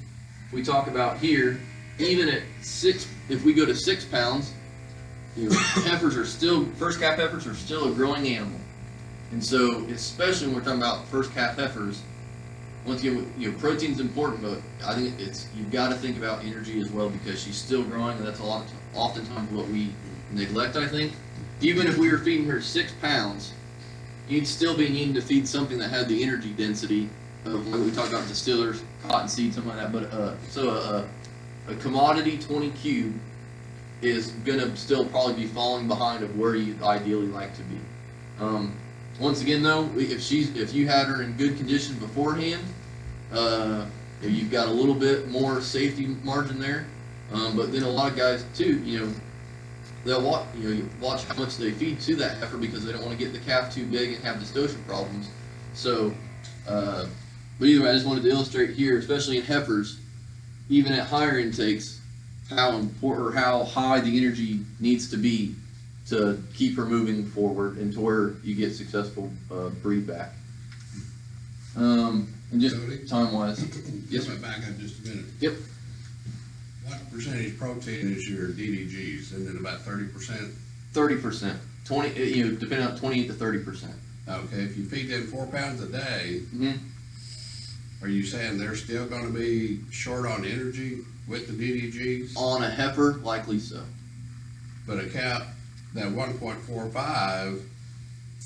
we talk about here, even at 6, if we go to 6 pounds, heifers are still, first calf heifers are still a growing animal. And so, especially when we're talking about first calf heifers, once again, protein's important, but I think you've got to think about energy as well because she's still growing, and that's oftentimes what we neglect, I think. Even if we were feeding her 6 pounds, you'd still be needing to feed something that had the energy density of, like we talked about, distillers, cottonseed, something like that. But so a commodity 20 cube is gonna still probably be falling behind of where you'd ideally like to be. Once again, though, if you had her in good condition beforehand, you've got a little bit more safety margin there. But then a lot of guys too, they'll watch how much they feed to that heifer because they don't want to get the calf too big and have dystocia problems. So, but either way, I just wanted to illustrate here, especially in heifers, even at higher intakes, how important or how high the energy needs to be to keep her moving forward and to where you get successful breed back. And just time-wise. Yes, back up just a minute. Yep. What percentage protein is your DDGs? Isn't it about 30%? 30%. 20. Depending on 28 to 30%. Okay, if you feed them 4 pounds a day, Mm-hmm. Are you saying they're still going to be short on energy with the DDGs? On a heifer, likely so. But a cow, that 1.45,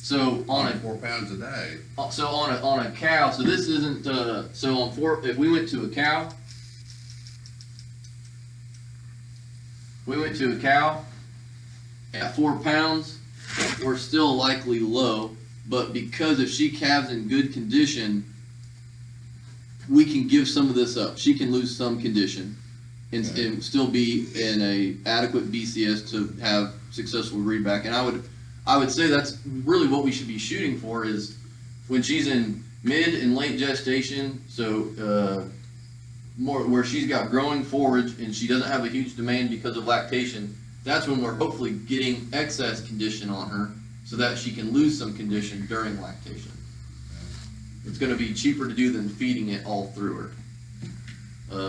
So on 4 pounds a day. on a cow, so this isn't, so on four, if we went to a cow, at 4 pounds, we're still likely low, but because if she calves in good condition, we can give some of this up. She can lose some condition and still be in a adequate BCS to have successful readback. And I would say that's really what we should be shooting for, is when she's in mid and late gestation, so more where she's got growing forage and she doesn't have a huge demand because of lactation. That's when we're hopefully getting excess condition on her so that she can lose some condition during lactation. It's going to be cheaper to do than feeding it all through her.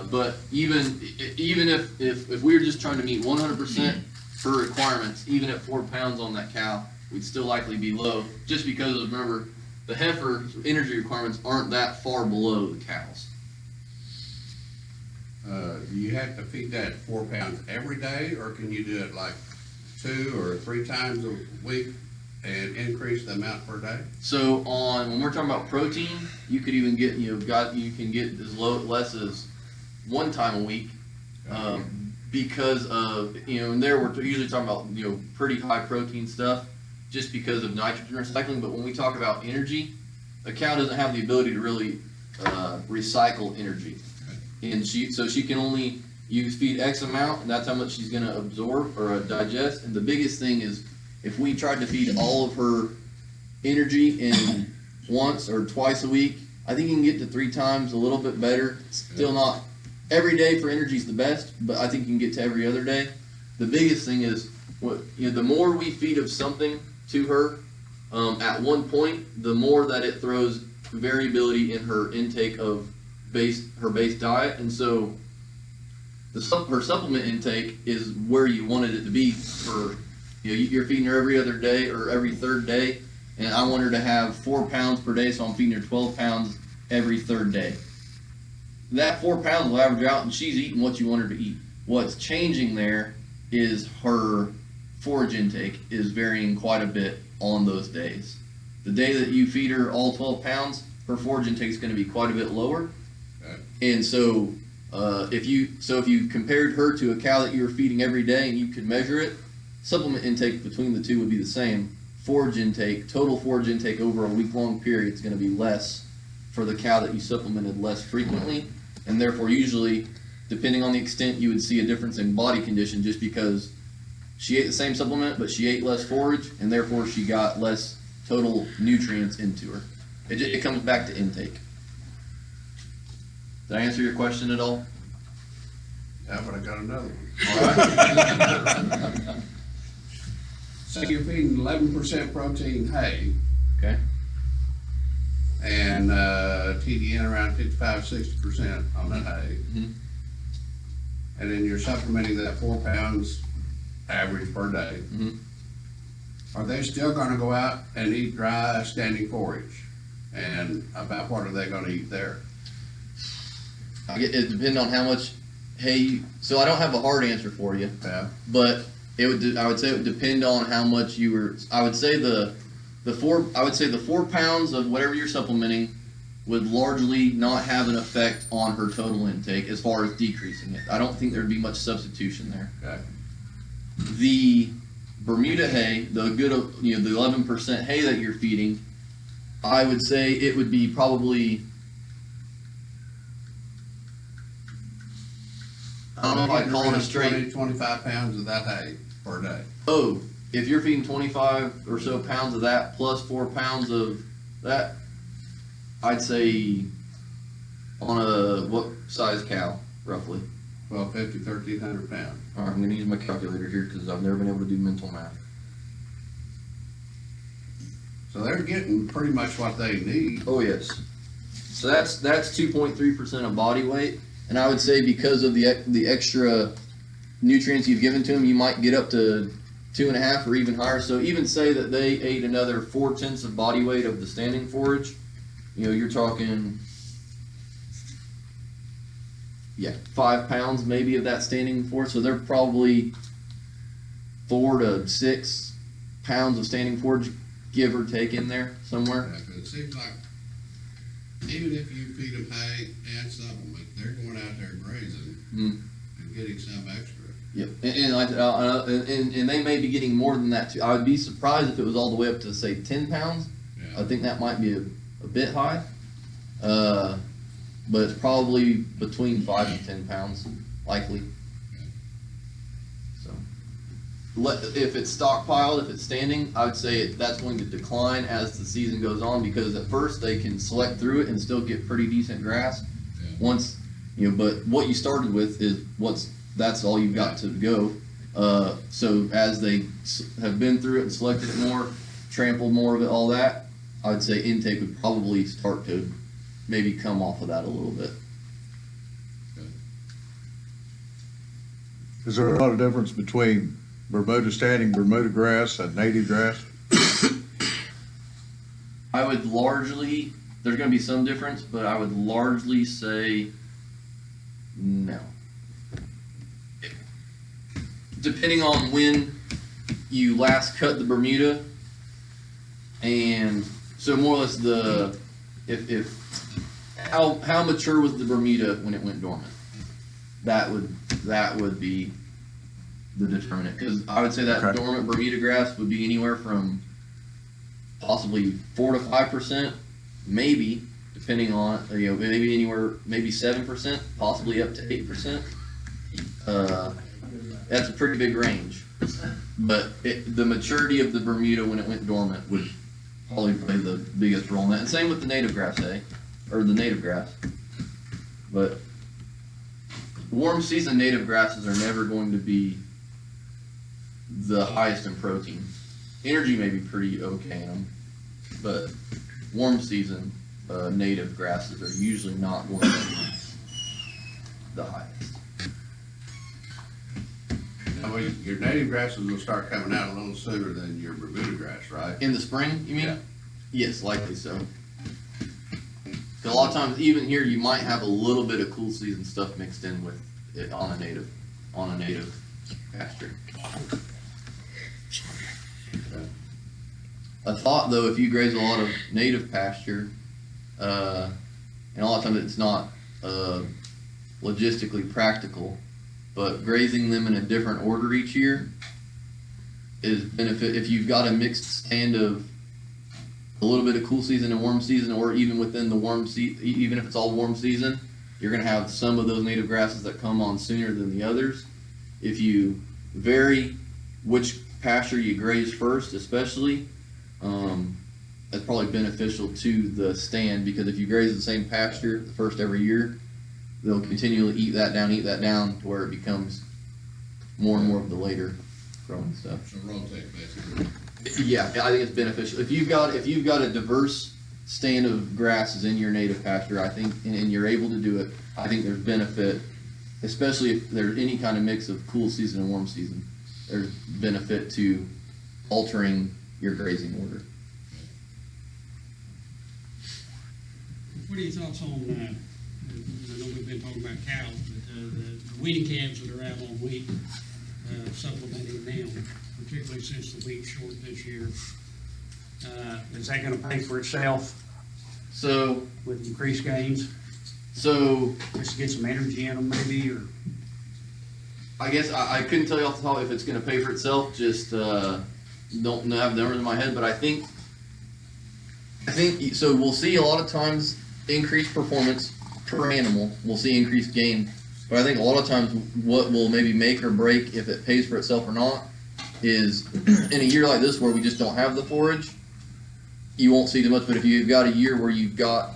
But even if we were just trying to meet 100% her requirements, even at 4 pounds on that cow, we'd still likely be low, just because, remember, the heifer energy requirements aren't that far below the cows. You have to feed that 4 pounds every day, or can you do it like 2 or 3 times a week and increase the amount per day? So when we're talking about protein, you could even get you can get as less as 1 time a week, because of and there we're usually talking about pretty high protein stuff, just because of nitrogen recycling. But when we talk about energy, a cow doesn't have the ability to really recycle energy, and she can only feed X amount, and that's how much she's going to absorb or digest. And the biggest thing is, if we tried to feed all of her energy in once or twice a week, I think you can get to 3 times, a little bit better. Still not every day for energy is the best, but I think you can get to every other day. The biggest thing is the more we feed of something to her at one point, the more that it throws variability in her intake of her base diet. And so her supplement intake is where you wanted it to be for, you're feeding her every other day or every third day, and I want her to have 4 pounds per day, so I'm feeding her 12 pounds every third day. That 4 pounds will average out, and she's eating what you want her to eat. What's changing there is her forage intake is varying quite a bit on those days. The day that you feed her all 12 pounds, her forage intake is going to be quite a bit lower. Okay. And so if you compared her to a cow that you were feeding every day and you could measure it, supplement intake between the two would be the same. Forage intake, total forage intake over a week-long period is going to be less for the cow that you supplemented less frequently, and therefore usually, depending on the extent, you would see a difference in body condition just because she ate the same supplement, but she ate less forage, and therefore she got less total nutrients into her. It comes back to intake. Did I answer your question at all? Yeah, but I got another one. All right. So you're feeding 11% protein hay. Okay. And TDN around 55-60% on that hay. Mm-hmm. And then you're supplementing that 4 pounds average per day. Mm-hmm. Are they still going to go out and eat dry standing forage? And about what are they going to eat there? It depends on how much hay. So I don't have a hard answer for you. Yeah. But I would say it would depend on how much you were. I would say the 4 pounds of whatever you're supplementing would largely not have an effect on her total intake as far as decreasing it. I don't think there'd be much substitution there. Okay. The Bermuda hay, the good, the 11% hay that you're feeding, I would say it would be probably, I don't know if I'd call it a straight 25 pounds of that hay per day. Oh, if you're feeding 25 or so pounds of that plus 4 pounds of that, I'd say on a what size cow, roughly? 1,250, 1,300 pounds. All right, I'm going to use my calculator here because I've never been able to do mental math. So they're getting pretty much what they need. Oh yes. So that's 2.3% of body weight, and I would say because of the extra nutrients you've given to them, you might get up to 2.5 or even higher. So even say that they ate another 4/10 of body weight of the standing forage, you're talking, 5 pounds maybe of that standing forage. So they're probably 4 to 6 pounds of standing forage give or take in there somewhere. Yeah, 'cause it seems like, even if you feed them hay and supplement, they're going out there grazing Mm. and getting some extra. Yep, and they may be getting more than that too. I would be surprised if it was all the way up to say 10 pounds. I Yeah, think that might be a bit high, but it's probably between 5 and 10 pounds likely. So, if it's stockpiled, if it's standing, I would say that's going to decline as the season goes on, because at first they can select through it and still get pretty decent grass. Yeah. Once but what you started with is that's all you've got to go. So as they have been through it and selected it more, trampled more of it, all that, I'd say intake would probably start to maybe come off of that a little bit. Is there a lot of difference between Bermuda standing, Bermuda grass, and native grass? I would largely, there's going to be some difference, but I would largely say no. Depending on when you last cut the Bermuda, and so more or less how mature was the Bermuda when it went dormant? That would be the determinant, because I would say that Okay. dormant Bermuda grass would be anywhere from possibly 4 to 5%, maybe depending on maybe anywhere, maybe 7%, possibly up to 8%. That's a pretty big range, but the maturity of the Bermuda when it went dormant would probably play the biggest role in that. And same with the native grass, or the native grass. But warm season native grasses are never going to be the highest in protein. Energy may be pretty okay in them, but warm season native grasses are usually not going to be the highest. Now, your native grasses will start coming out a little sooner than your Bermuda grass, right? In the spring, you mean? Yeah. Yes, likely so. 'Cause a lot of times, even here, you might have a little bit of cool season stuff mixed in with it on a native pasture. A thought though, if you graze a lot of native pasture, and a lot of times it's not logistically practical, but grazing them in a different order each year is benefit. If you've got a mixed stand of a little bit of cool season and warm season, or even within the warm season, even if it's all warm season, you're going to have some of those native grasses that come on sooner than the others. If you vary which pasture you graze first, especially, that's probably beneficial to the stand, because if you graze the same pasture the first every year, they'll continually eat that down to where it becomes more and more of the later growing stuff. So rotate basically. Yeah, I think it's beneficial. If you've got a diverse stand of grasses in your native pasture, I think, and you're able to do it, I think there's benefit, especially if there's any kind of mix of cool season and warm season. There's benefit to altering your grazing order. What are your thoughts on, I know we've been talking about cows, but the weaning calves that are out on wheat, supplementing them, particularly since the wheat's short this year. Is that gonna pay for itself So, with increased gains? so Just to get some energy in them maybe, or? I guess I couldn't tell you off the top if it's going to pay for itself. Just don't have the numbers in my head, but I think so. We'll see a lot of times increased performance per animal. We'll see increased gain, but I think a lot of times what will maybe make or break if it pays for itself or not is in a year like this where we just don't have the forage, you won't see too much. But if you've got a year where you've got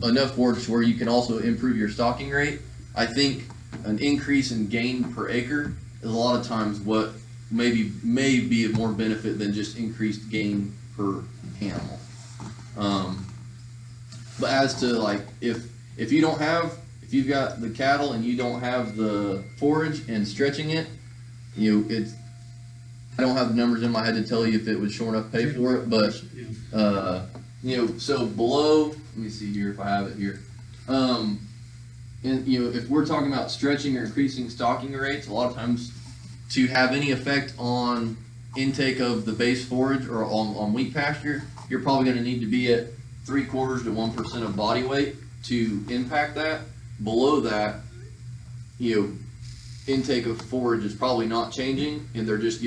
enough forage where you can also improve your stocking rate, I think an increase in gain per acre is a lot of times what may be of more benefit than just increased gain per animal. But as to like if you've got the cattle and you don't have the forage and stretching it, I don't have the numbers in my head to tell you if it would sure enough pay for it, but so below, let me see here if I have it here. And if we're talking about stretching or increasing stocking rates, a lot of times to have any effect on intake of the base forage or on wheat pasture, you're probably gonna need to be at 3/4 to 1% of body weight to impact that. Below that, intake of forage is probably not changing, and they're just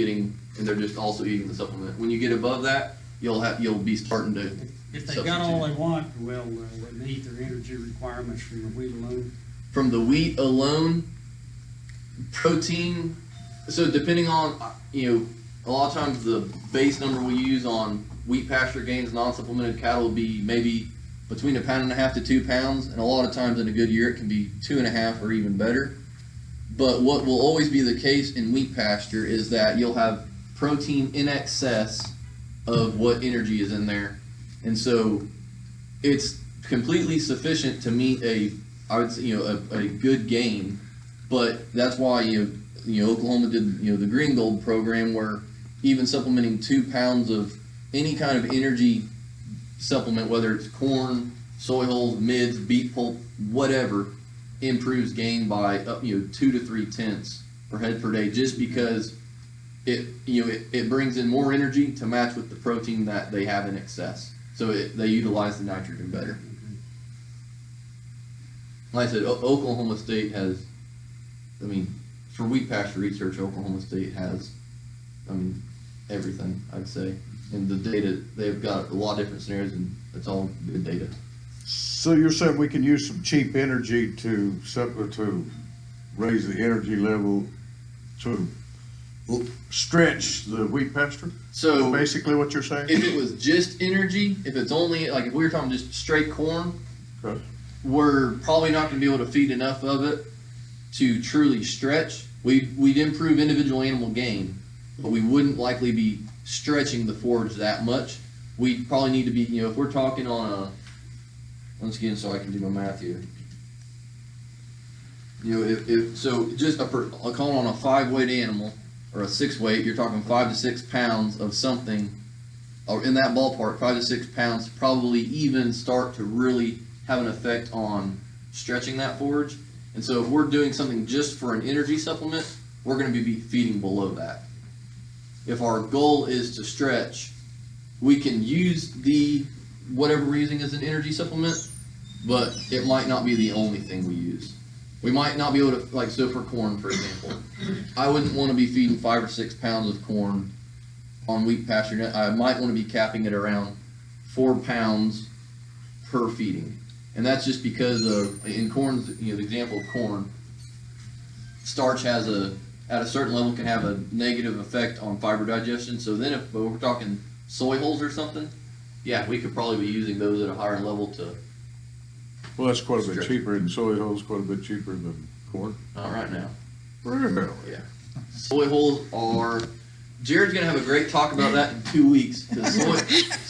also eating the supplement. When you get above that, you'll be starting to. If they got all they want, will they meet their energy requirements from the wheat alone? From the wheat alone, protein, so depending on, a lot of times the base number we use on wheat pasture gains non-supplemented cattle will be maybe between 1.5 pounds to 2 pounds, and a lot of times in a good year it can be 2.5 or even better. But what will always be the case in wheat pasture is that you'll have protein in excess of what energy is in there. And so it's completely sufficient to meet a good gain. But that's why Oklahoma did the Green Gold program, where even supplementing 2 pounds of any kind of energy supplement, whether it's corn, soy hulls, mids, beet pulp, whatever, improves gain by 2 to 3 tenths per head per day, just because it brings in more energy to match with the protein that they have in excess. So they utilize the nitrogen better. Like I said, Oklahoma State has, for wheat pasture research, Oklahoma State has, everything, I'd say. And the data, they've got a lot of different scenarios, and it's all good data. So you're saying we can use some cheap energy to raise the energy level to stretch the wheat pasture? So basically what you're saying? if it was just energy, if it's only, like if we were talking just straight corn, Okay. we're probably not going to be able to feed enough of it to truly stretch. We'd improve individual animal gain, but we wouldn't likely be stretching the forage that much. We'd probably need to be, if we're talking on a, once again, so I can do my math here. If so, just I'll call it on a 5-weight animal or a 6-weight, you're talking 5 to 6 pounds of something, or in that ballpark, 5 to 6 pounds probably even start to really have an effect on stretching that forage. And so if we're doing something just for an energy supplement, we're going to be feeding below that. If our goal is to stretch, we can use the whatever we're using as an energy supplement, but it might not be the only thing we use. We might not be able to, so for corn, for example, I wouldn't want to be feeding 5 or 6 pounds of corn on wheat pasture. I might want to be capping it around 4 pounds per feeding. And that's just because of, in corn, the example of corn, starch at a certain level can have a negative effect on fiber digestion. So then if we're talking soy hulls or something, yeah, we could probably be using those at a higher level to. Well, that's quite a bit Stretch. cheaper, and soy hulls quite a bit cheaper than corn. Not right now. Really? Yeah. Soy hulls are. Jared's gonna have a great talk about that in 2 weeks. Because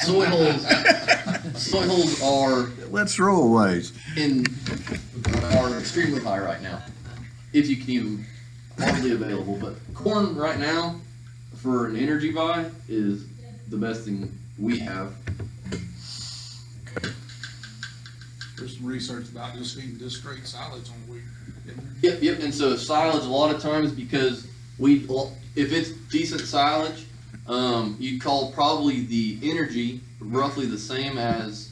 soy hulls are Let's throwaways. are extremely high right now, if you can even hardly available. But corn right now, for an energy buy, is the best thing we have. There's some research about just feeding just straight silage on wheat, isn't there? Yep. And so silage, a lot of times, because if it's decent silage, you'd call probably the energy roughly the same as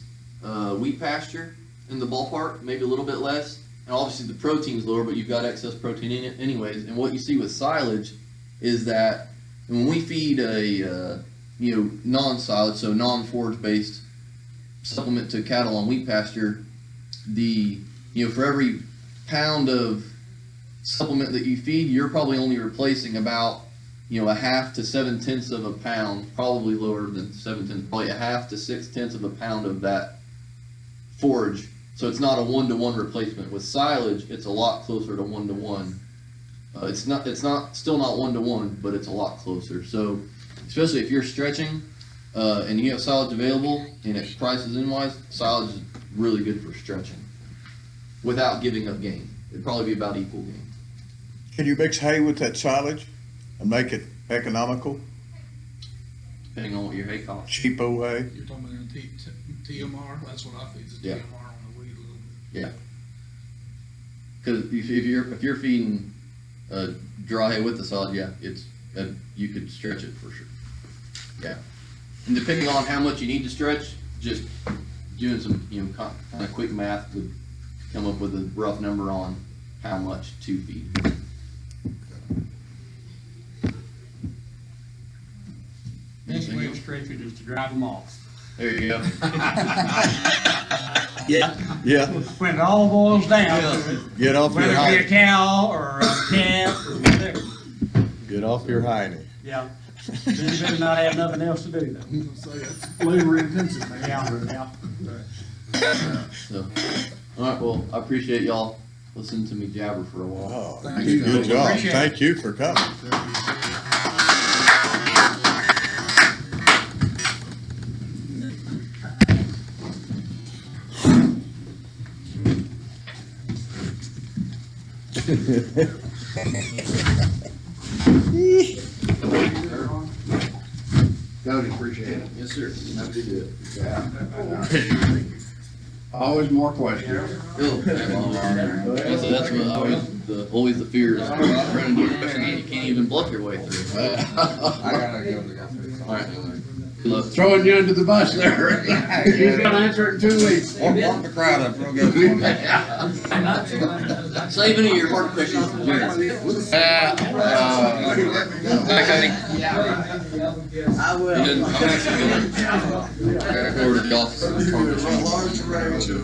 wheat pasture in the ballpark, maybe a little bit less. And obviously the protein's lower, but you've got excess protein in it anyways. And what you see with silage is that when we feed a non-silage, so non-forage based supplement to cattle on wheat pasture, for every pound of supplement that you feed, you're probably only replacing about 1/2 to 7/10 of a pound, probably lower than 7/10, probably 1/2 to 6/10 of a pound of that forage. So it's not a 1-to-1 replacement. With silage, it's a lot closer to 1-to-1. It's still not 1-to-1, but it's a lot closer. So especially if you're stretching and you have silage available and it prices in wise, silage is really good for stretching without giving up gain. It'd probably be about equal gain. Can you mix hay with that silage and make it economical? Depending on what your hay costs. Cheapo hay? You're talking about TMR, that's what I feed, is Yeah. TMR on the wheat a little bit. Yeah. Because if you're feeding dry hay with the silage, yeah, you could stretch it for sure. Yeah. And depending on how much you need to stretch, just doing some, kind of quick math would come up with a rough number on how much to feed. Best way to stretch it is to drive them off. There you go. Yeah, When it all boils down to it, get off your whether it be a hiney. cow or a calf or whatever, Get off your hiney. yeah. Then you better not have nothing else to do though. So that's labor intensive, man. Yeah, yeah. So, all right, well, I appreciate y'all listening to me jabber for a while. Oh, Thank you. good job. Appreciate it. Thank you for coming. Cody, appreciate it. Yes, sir. Happy to do it. Always more questions. So that's what always the fear is running into a question that you can't even bluff your way through. I gotta go to the office. All right. Good luck. Throwing you under the bus there. He's gonna answer it in 2 weeks. Walk the crowd up real good. Save any of your hard questions for Jared. I will. He doesn't, I'm actually gonna go over to the office and turn this on. Large range of,